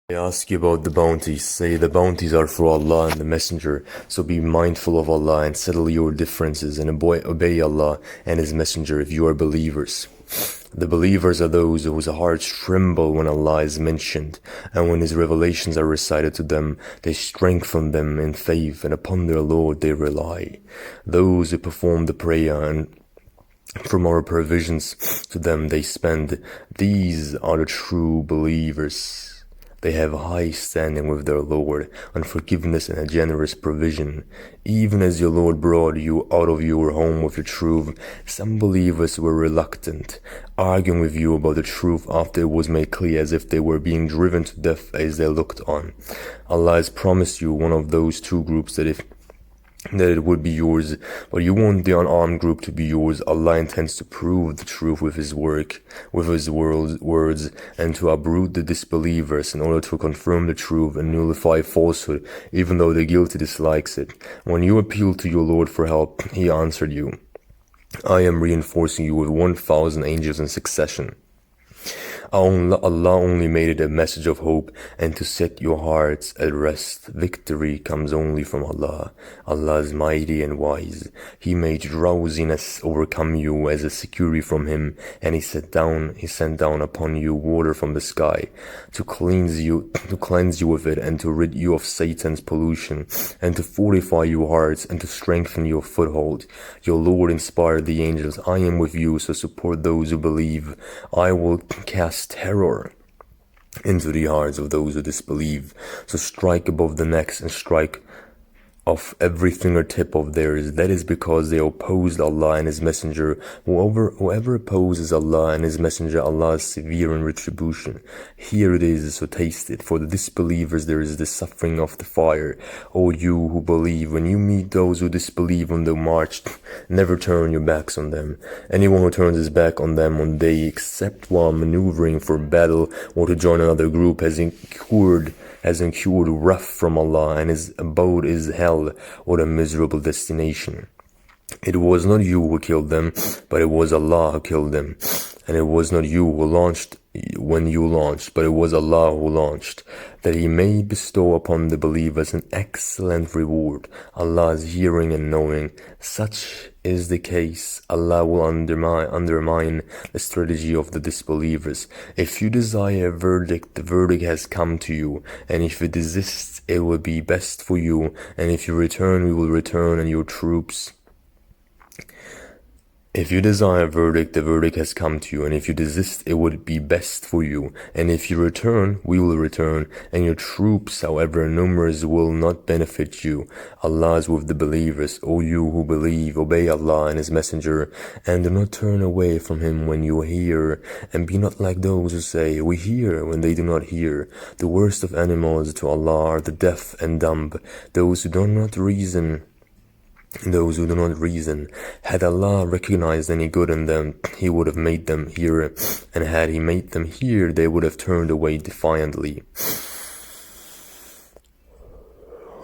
They ask you about the bounties. Say the bounties are for Allah and the Messenger. So be mindful of Allah and settle your differences and obey Allah and His Messenger if you are believers. The believers are those whose hearts tremble when Allah is mentioned, and when His revelations are recited to them, they strengthen them in faith, and upon their Lord they rely. Those who perform the prayer and from our provisions to them they spend, these are the true believers. They have a high standing with their Lord, and forgiveness and a generous provision. Even as your Lord brought you out of your home with the truth, some believers were reluctant, arguing with you about the truth after it was made clear, as if they were being driven to death as they looked on. Allah has promised you one of those two groups that it would be yours, but you want the unarmed group to be yours. Allah intends to prove the truth with His work, with His words, and to uproot the disbelievers in order to confirm the truth and nullify falsehood, even though the guilty dislikes it. When you appealed to your Lord for help, He answered you, I am reinforcing you with 1,000 angels in succession. Allah only made it a message of hope and to set your hearts at rest. Victory comes only from Allah. Allah is mighty and wise. He made drowsiness overcome you as a security from Him, and He sent down upon you water from the sky to cleanse you with it, and to rid you of Satan's pollution, and to fortify your hearts, and to strengthen your foothold. Your Lord inspired the angels. I am with you, so support those who believe. I will cast terror into the hearts of those who disbelieve. So strike above the necks and strike off every fingertip of theirs. That is because they opposed Allah and His Messenger. Whoever opposes Allah and His Messenger, Allah is severe in retribution. Here it is, so taste it. For the disbelievers there is the suffering of the fire. O you who believe, when you meet those who disbelieve on the march, never turn your backs on them. Anyone who turns his back on them on day, except while maneuvering for battle or to join another group, has incurred wrath from Allah, and his abode is hell, or a miserable destination. It was not you who killed them, but it was Allah who killed them. And it was not you who launched when you launched, but it was Allah who launched, that He may bestow upon the believers an excellent reward. Allah is hearing and knowing. Such is the case, Allah will undermine the strategy of the disbelievers. If you desire a verdict, the verdict has come to you, and if you desist, it will be best for you, and if you return, we will return, and your troops. If you desire a verdict, the verdict has come to you, and if you desist, it would be best for you. And if you return, we will return, and your troops, however numerous, will not benefit you. Allah is with the believers. O you who believe, obey Allah and His Messenger, and do not turn away from Him when you hear, and be not like those who say, we hear, when they do not hear. The worst of animals to Allah are the deaf and dumb, those who do not reason. Had Allah recognized any good in them, He would have made them hear, and had He made them hear, they would have turned away defiantly.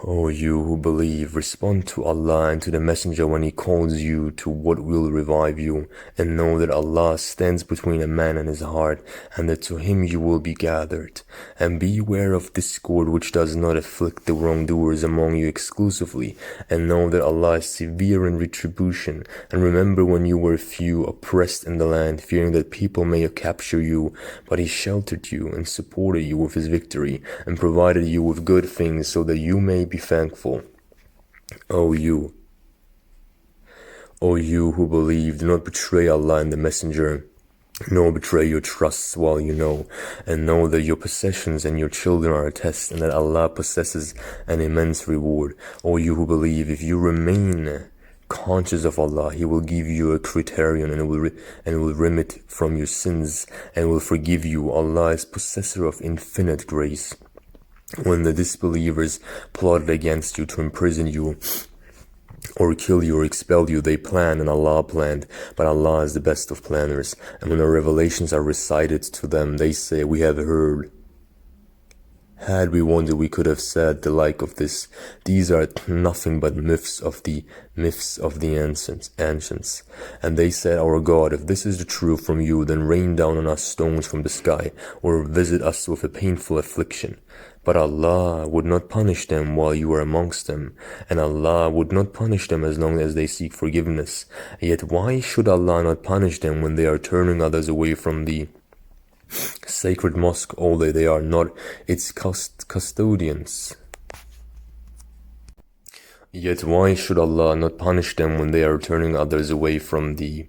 O you who believe, respond to Allah and to the Messenger when He calls you to what will revive you, and know that Allah stands between a man and his heart, and that to Him you will be gathered. And beware of discord which does not afflict the wrongdoers among you exclusively, and know that Allah is severe in retribution. And remember when you were few, oppressed in the land, fearing that people may capture you, but He sheltered you and supported you with His victory, and provided you with good things so that you may be thankful. O you who believe, do not betray Allah and the Messenger, nor betray your trusts while you know, and know that your possessions and your children are a test, and that Allah possesses an immense reward. O you who believe, if you remain conscious of Allah, He will give you a criterion, and will remit from your sins, and will forgive you. Allah is possessor of infinite grace. When the disbelievers plotted against you to imprison you, or kill you or expel you, they planned and Allah planned, but Allah is the best of planners. And when the revelations are recited to them, they say, we have heard Had we wanted, we could have said the like of this. These are nothing but myths of the ancients. And they said, Our God, if this is the truth from you, then rain down on us stones from the sky, or visit us with a painful affliction. But Allah would not punish them while you are amongst them, and Allah would not punish them as long as they seek forgiveness. Yet why should Allah not punish them when they are turning others away from the sacred mosque, although they are not its custodians? Yet why should Allah not punish them when they are turning others away from the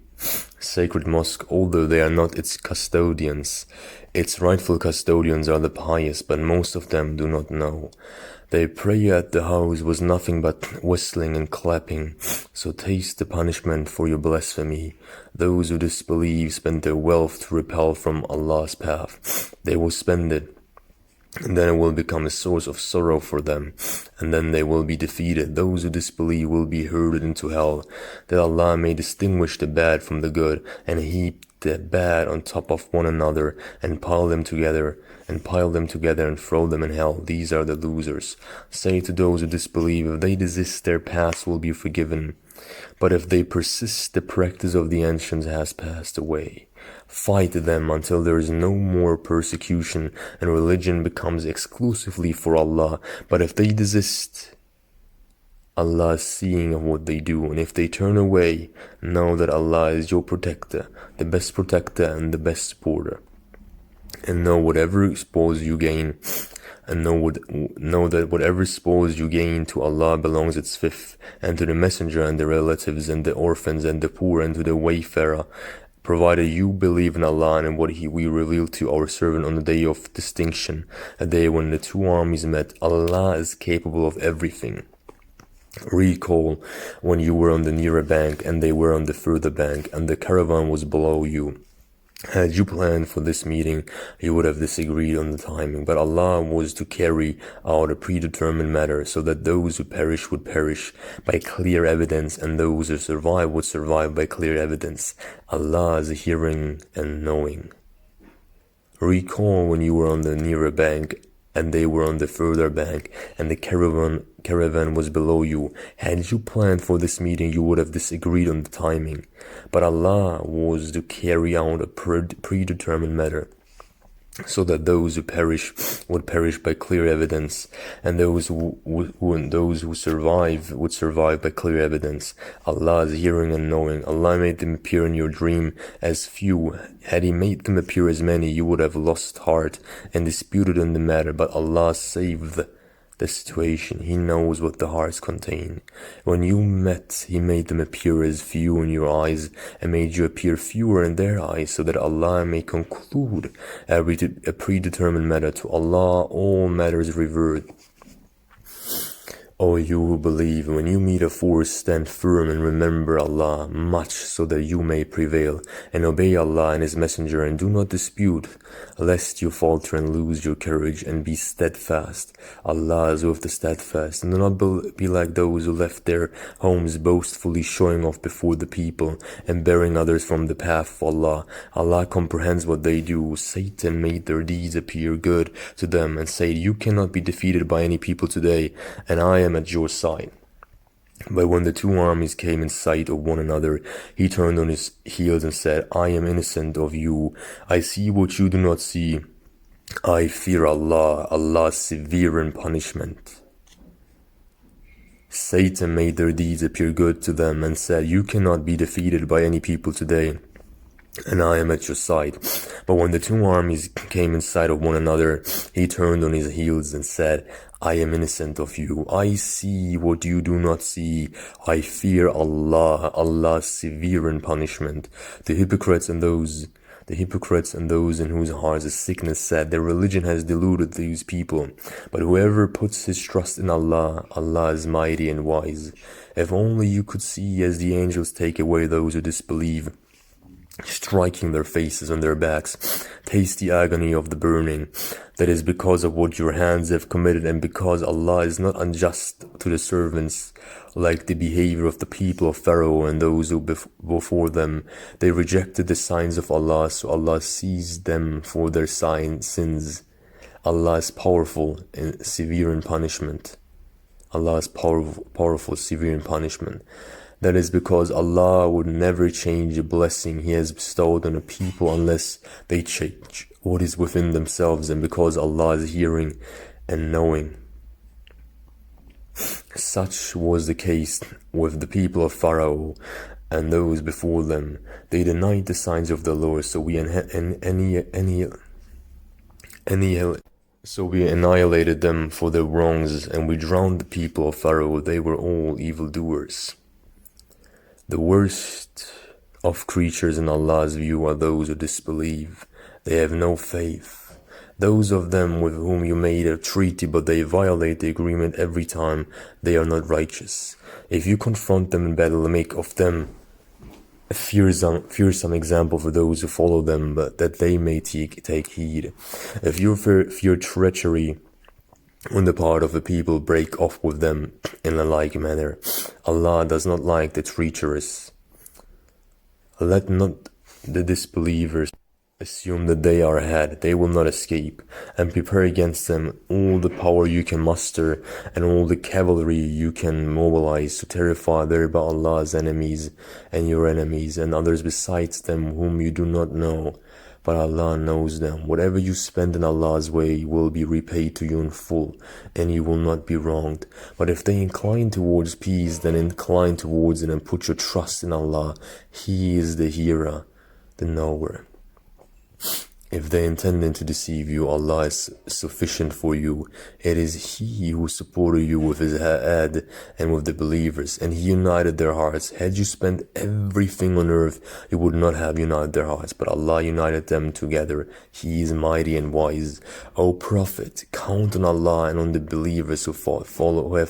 sacred mosque, although they are not its custodians? Its rightful custodians are the pious, but most of them do not know. Their prayer at the house was nothing but whistling and clapping. So taste the punishment for your blasphemy. Those who disbelieve spend their wealth to repel from Allah's path. They will spend it, and then it will become a source of sorrow for them, and then they will be defeated. Those who disbelieve will be herded into hell, that Allah may distinguish the bad from the good, and heap the bad on top of one another, and pile them together, and throw them in hell. These are the losers. Say to those who disbelieve, if they desist, their past will be forgiven. But if they persist, the practice of the ancients has passed away. Fight them until there is no more persecution, and religion becomes exclusively for Allah. But if they desist, Allah is seeing of what they do, and if they turn away, know that Allah is your protector, the best protector and the best supporter. And know whatever spoils you gain, and know that whatever spoils you gain to Allah belongs its fifth, and to the messenger and the relatives and the orphans and the poor and to the wayfarer, provided you believe in Allah and in what we revealed to our servant on the day of distinction, a day when the two armies met. Allah is capable of everything. Recall when you were on the nearer bank and they were on the further bank, and the caravan was below you. Had you planned for this meeting, you would have disagreed on the timing, but Allah was to carry out a predetermined matter, so that those who perish would perish by clear evidence, and those who survive would survive by clear evidence. Allah is hearing and knowing. Recall when you were on the nearer bank and they were on the further bank, and the caravan was below you. Had you planned for this meeting, you would have disagreed on the timing. But Allah was to carry out a predetermined matter, so that those who perish would perish by clear evidence, and those who survive would survive by clear evidence. Allah is hearing and knowing. Allah made them appear in your dream as few. Had He made them appear as many, you would have lost heart and disputed on the matter, but Allah saved the situation. He knows what the hearts contain. When you met, He made them appear as few in your eyes, and made you appear fewer in their eyes, so that Allah may conclude a predetermined matter. To Allah all matters revert. O you who believe, when you meet a force, stand firm and remember Allah much, so that you may prevail, and obey Allah and His Messenger, and do not dispute, lest you falter and lose your courage, and be steadfast. Allah is with the steadfast, and do not be like those who left their homes boastfully, showing off before the people, and bearing others from the path of Allah. Allah comprehends what they do. Satan made their deeds appear good to them, and said, you cannot be defeated by any people today, and I am at your side. But when the two armies came in sight of one another, he turned on his heels and said, I am innocent of you. I see what you do not see. I fear Allah. Allah is severe in punishment. Satan made their deeds appear good to them and said, you cannot be defeated by any people today, and I am at your side. But when the two armies came in sight of one another, he turned on his heels and said, I am innocent of you. I see what you do not see. I fear Allah. Allah is severe in punishment. The hypocrites and those in whose hearts is sickness said, their religion has deluded these people. But whoever puts his trust in Allah, Allah is mighty and wise. If only you could see as the angels take away those who disbelieve, striking their faces on their backs. Taste the agony of the burning. That is because of what your hands have committed, and because Allah is not unjust to the servants, like the behavior of the people of Pharaoh and those who before them. They rejected the signs of Allah, so Allah seized them for their sins. Allah is powerful and severe in punishment. Allah is powerful, severe in punishment. That is because Allah would never change a blessing He has bestowed on a people unless they change what is within themselves, and because Allah is hearing and knowing. Such was the case with the people of Pharaoh and those before them. They denied the signs of the Lord, so we annihilated them for their wrongs, and we drowned the people of Pharaoh. They were all evildoers. The worst of creatures in Allah's view are those who disbelieve. They have no faith. Those of them with whom you made a treaty, but they violate the agreement every time, they are not righteous. If you confront them in battle, make of them a fearsome example for those who follow them, but that they may take heed. If you fear treachery on the part of the people, break off with them in a like manner. Allah does not like the treacherous. Let not the disbelievers assume that they are ahead. They will not escape, and prepare against them all the power you can muster and all the cavalry you can mobilize to terrify thereby Allah's enemies and your enemies and others besides them whom you do not know. But Allah knows them. Whatever you spend in Allah's way will be repaid to you in full, and you will not be wronged. But if they incline towards peace, then incline towards it and put your trust in Allah. He is the hearer, the knower. If they intend to deceive you, Allah is sufficient for you. It is He who supported you with His aid and with the believers, and He united their hearts. Had you spent everything on earth, you would not have united their hearts, but Allah united them together. He is mighty and wise. O Prophet, count on Allah and on the believers who have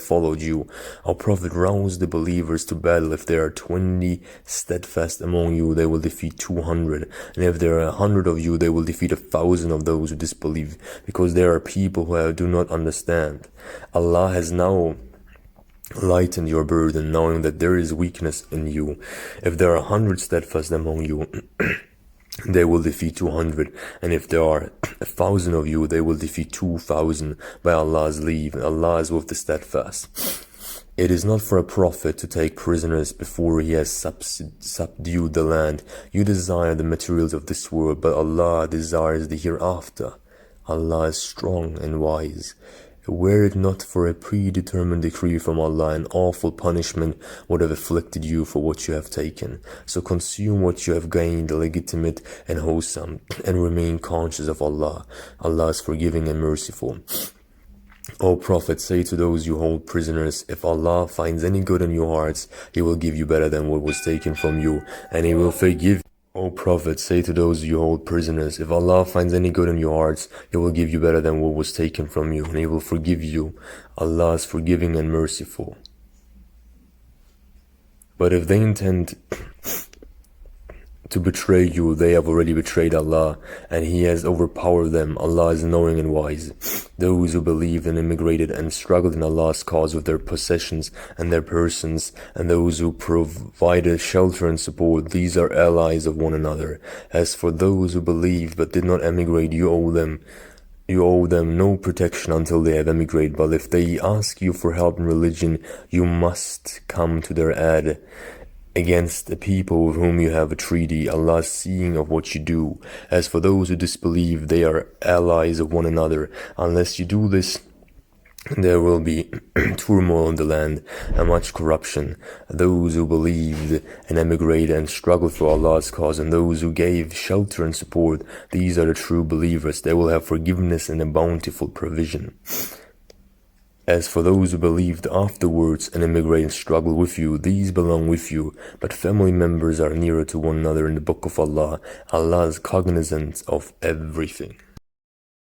followed you. O Prophet, rouse the believers to battle. If there are 20 steadfast among you, they will defeat 200, and if there are 100 of you, they will defeat 1,000 of those who disbelieve, because there are people who do not understand. Allah has now lightened your burden, knowing that there is weakness in you. If there are 100 steadfast among you, they will defeat 200, and if there are 1,000 of you, they will defeat 2,000 by Allah's leave. Allah is with the steadfast. It is not for a prophet to take prisoners before he has subdued the land. You desire the materials of this world, but Allah desires the hereafter. Allah is strong and wise. Were it not for a predetermined decree from Allah, an awful punishment would have afflicted you for what you have taken. So consume what you have gained, legitimate and wholesome, and remain conscious of Allah. Allah is forgiving and merciful. O Prophet, say to those you hold prisoners, if Allah finds any good in your hearts, He will give you better than what was taken from you, and He will forgive. O Prophet, say to those you hold prisoners, if Allah finds any good in your hearts, He will give you better than what was taken from you, and He will forgive you. Allah is forgiving and merciful. But if they intend to betray you, they have already betrayed Allah, and He has overpowered them. Allah is knowing and wise. Those who believed and immigrated and struggled in Allah's cause with their possessions and their persons, and those who provided shelter and support, these are allies of one another. As for those who believed but did not emigrate, you owe them no protection until they have emigrated. But if they ask you for help in religion, you must come to their aid against the people with whom you have a treaty. Allah is seeing of what you do. As for those who disbelieve, they are allies of one another. Unless you do this, there will be turmoil in the land and much corruption. Those who believed and emigrated and struggled for Allah's cause, and those who gave shelter and support, these are the true believers. They will have forgiveness and a bountiful provision. As for those who believed afterwards and immigrated and struggled with you, these belong with you, but family members are nearer to one another in the book of Allah. Allah is cognizant of everything.